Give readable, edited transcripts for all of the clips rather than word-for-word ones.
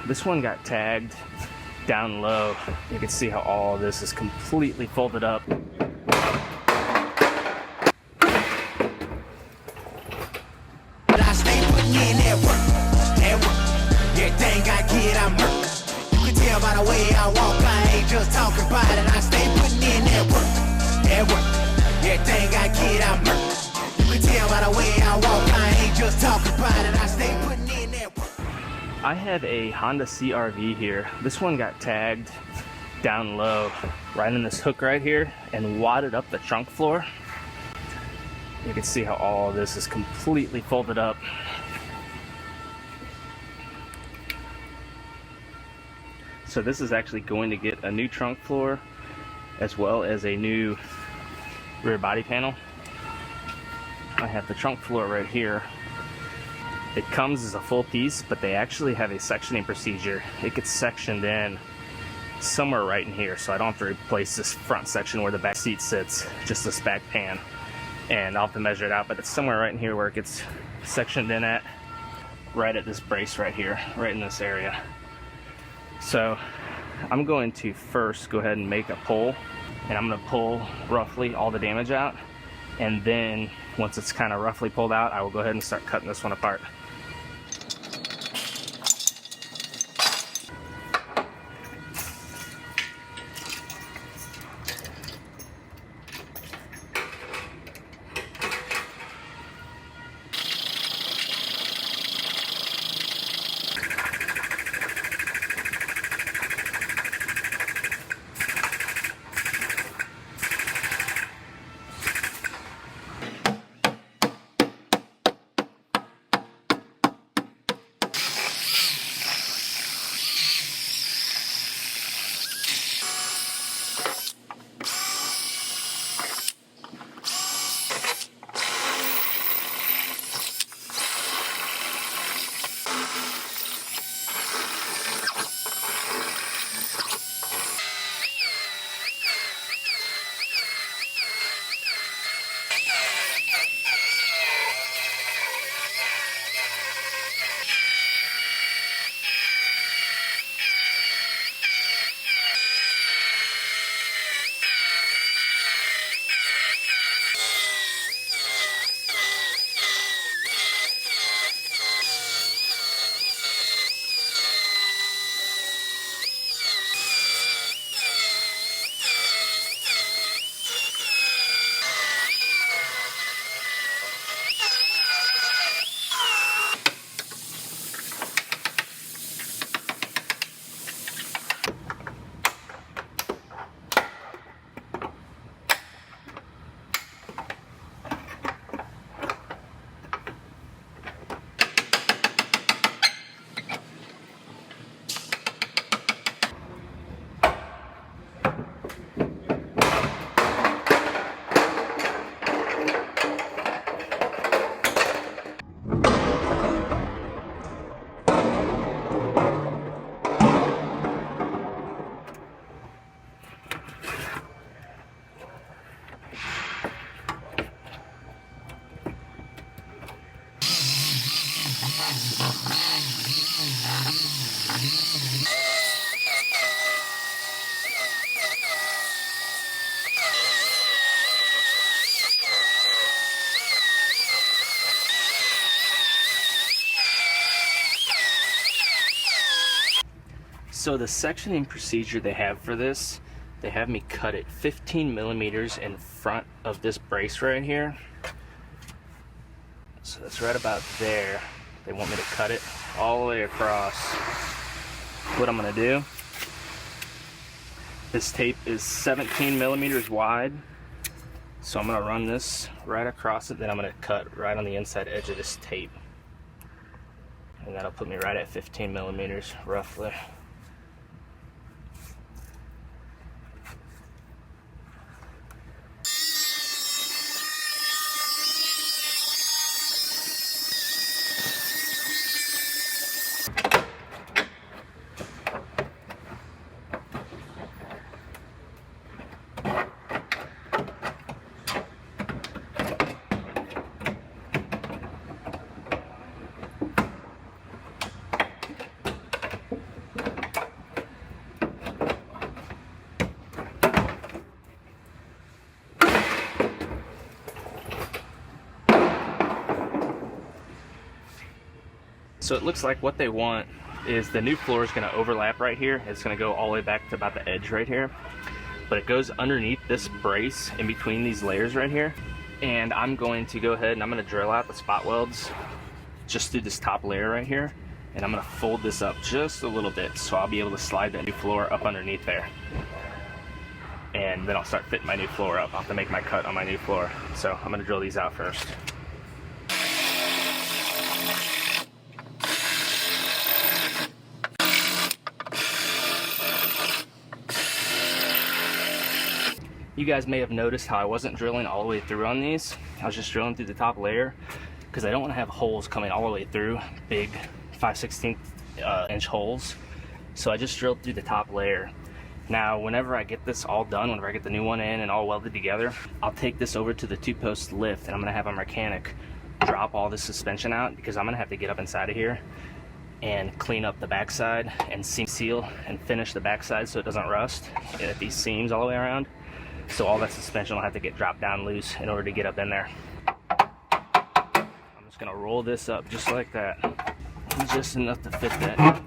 This one got tagged down low. You can see how all of this is completely folded up. I stay putting in that work. Everything I get, I'm work. You can tell by the way I walk, I ain't just talking about it. I stay putting in that work. Everything I get, I'm work. You can tell by the way I walk, I ain't just talking about it. I stay putting in that work. I have a Honda CRV here. This one got tagged down low, right in this hook right here, and wadded up the trunk floor. You can see how all of this is completely folded up. So this is actually going to get a new trunk floor as well as a new rear body panel. I have the trunk floor right here. It comes as a full piece, but they actually have a sectioning procedure. It gets sectioned in somewhere right in here, so I don't have to replace this front section where the back seat sits, just this back pan. And I'll have to measure it out, but it's somewhere right in here where it gets sectioned in at, right at this brace right here, right in this area. So I'm going to first go ahead and make a pull, and I'm going to pull roughly all the damage out, and then once it's kind of roughly pulled out, I will go ahead and start cutting this one apart. So the sectioning procedure they have for this, they have me cut it 15 millimeters in front of this brace right here. So that's right about there. They want me to cut it all the way across. What I'm gonna do, this tape is 17 millimeters wide. So I'm gonna run this right across it, then I'm gonna cut right on the inside edge of this tape. And that'll put me right at 15 millimeters, roughly. So it looks like what they want is the new floor is going to overlap right here. It's going to go all the way back to about the edge right here. But it goes underneath this brace in between these layers right here. And I'm going to go ahead and I'm going to drill out the spot welds just through this top layer right here. And I'm going to fold this up just a little bit so I'll be able to slide that new floor up underneath there. And then I'll start fitting my new floor up. I'll have to make my cut on my new floor. So I'm going to drill these out first. You guys may have noticed how I wasn't drilling all the way through on these. I was just drilling through the top layer because I don't want to have holes coming all the way through, big 5/16 inch holes. So I just drilled through the top layer. Now, whenever I get this all done, whenever I get the new one in and all welded together, I'll take this over to the 2-post lift and I'm gonna have a mechanic drop all the suspension out because I'm gonna have to get up inside of here and clean up the backside and seam seal and finish the backside so it doesn't rust at these seams all the way around. So all that suspension will have to get dropped down loose in order to get up in there. I'm just gonna roll this up just like that. Just enough to fit that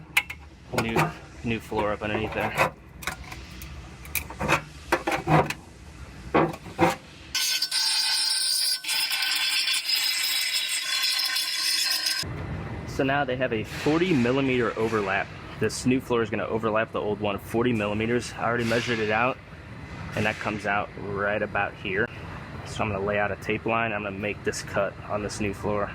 new floor up underneath there. So now they have a 40mm overlap. This new floor is gonna overlap the old one 40mm. I already measured it out, and that comes out right about here. So I'm gonna lay out a tape line. I'm gonna make this cut on this new floor.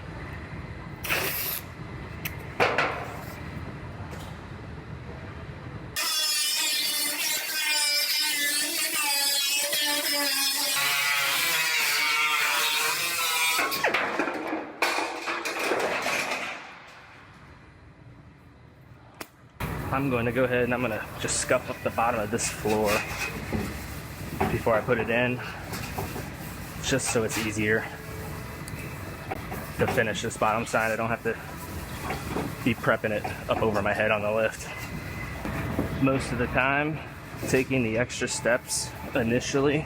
I'm going to go ahead and I'm going to just scuff up the bottom of this floor before I put it in, just so it's easier to finish this bottom side. I don't have to be prepping it up over my head on the lift. Most of the time, taking the extra steps initially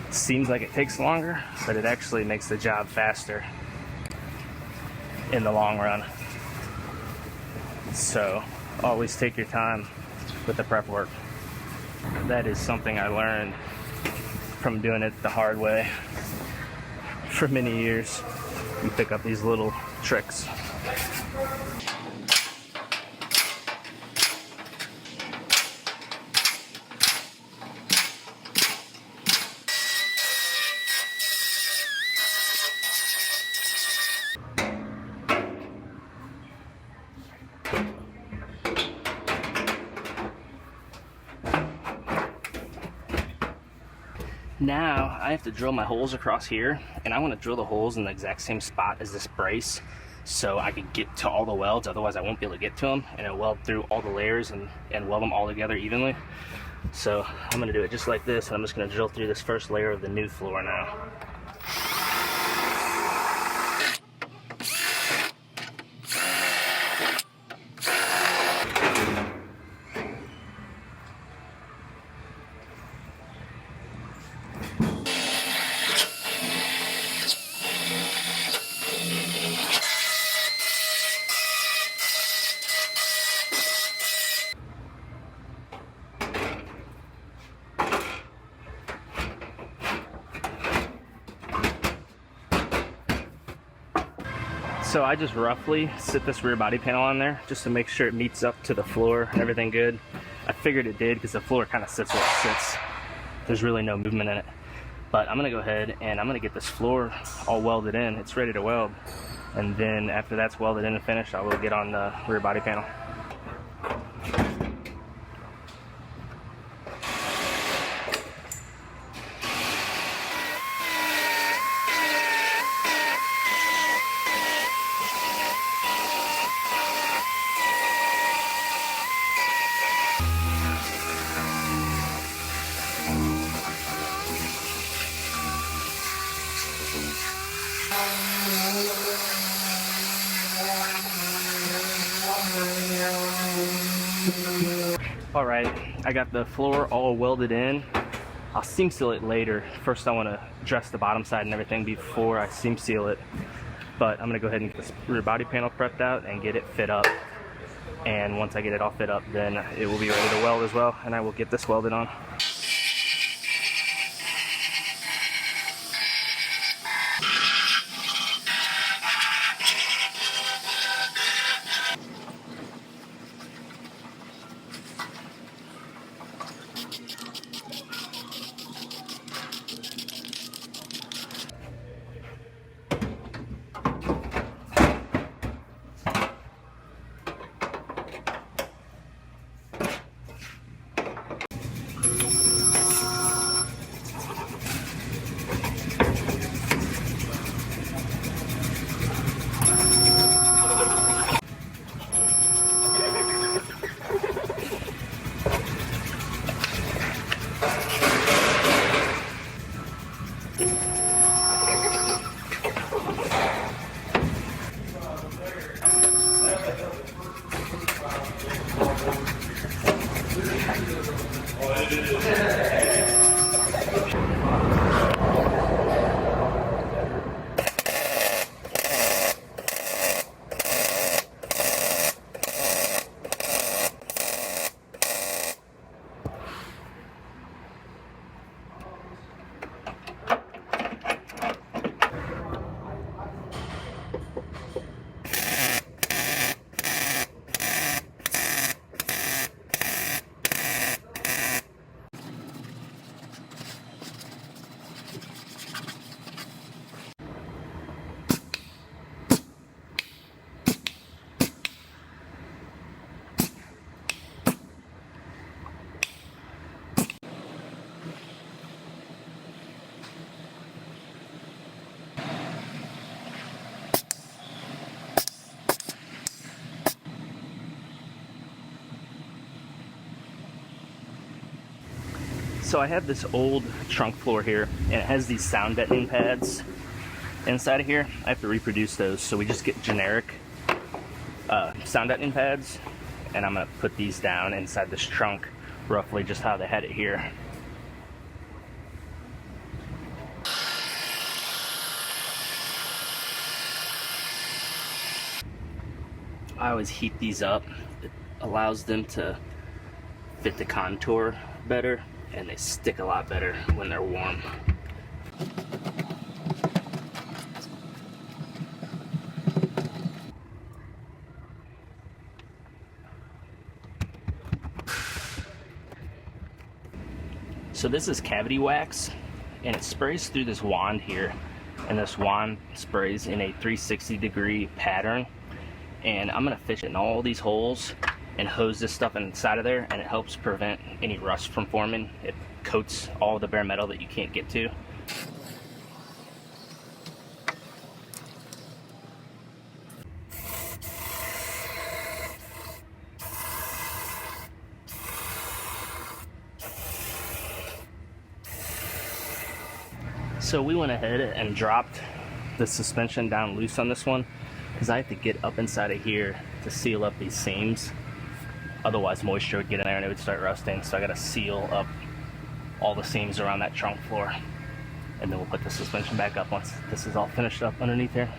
seems like it takes longer, but it actually makes the job faster in the long run. So always take your time with the prep work. That is something I learned from doing it the hard way for many years. You pick up these little tricks. Now I have to drill my holes across here, and I want to drill the holes in the exact same spot as this brace so I can get to all the welds. Otherwise I won't be able to get to them, and I'll weld through all the layers and weld them all together evenly. So I'm going to do it just like this, and I'm just going to drill through this first layer of the new floor now. So I just roughly sit this rear body panel on there just to make sure it meets up to the floor and everything good. I figured it did because the floor kind of sits where it sits. There's really no movement in it. But I'm gonna go ahead and I'm gonna get this floor all welded in. It's ready to weld. And then after that's welded in and finished, I will get on the rear body panel. Alright, I got the floor all welded in. I'll seam seal it later. First I want to dress the bottom side and everything before I seam seal it. But I'm gonna go ahead and get this rear body panel prepped out and get it fit up. And once I get it all fit up, then it will be ready to weld as well, and I will get this welded on. So I have this old trunk floor here, and it has these sound deadening pads inside of here. I have to reproduce those, so we just get generic sound deadening pads, and I'm gonna put these down inside this trunk, roughly just how they had it here. I always heat these up. It allows them to fit the contour better, and they stick a lot better when they're warm. So this is cavity wax, and it sprays through this wand here, and this wand sprays in a 360-degree pattern, and I'm gonna fish it in all these holes and hose this stuff inside of there, and it helps prevent any rust from forming. It coats all the bare metal that you can't get to. So we went ahead and dropped the suspension down loose on this one, because I have to get up inside of here to seal up these seams. Otherwise moisture would get in there and it would start rusting, so I gotta seal up all the seams around that trunk floor, and then we'll put the suspension back up once this is all finished up underneath here.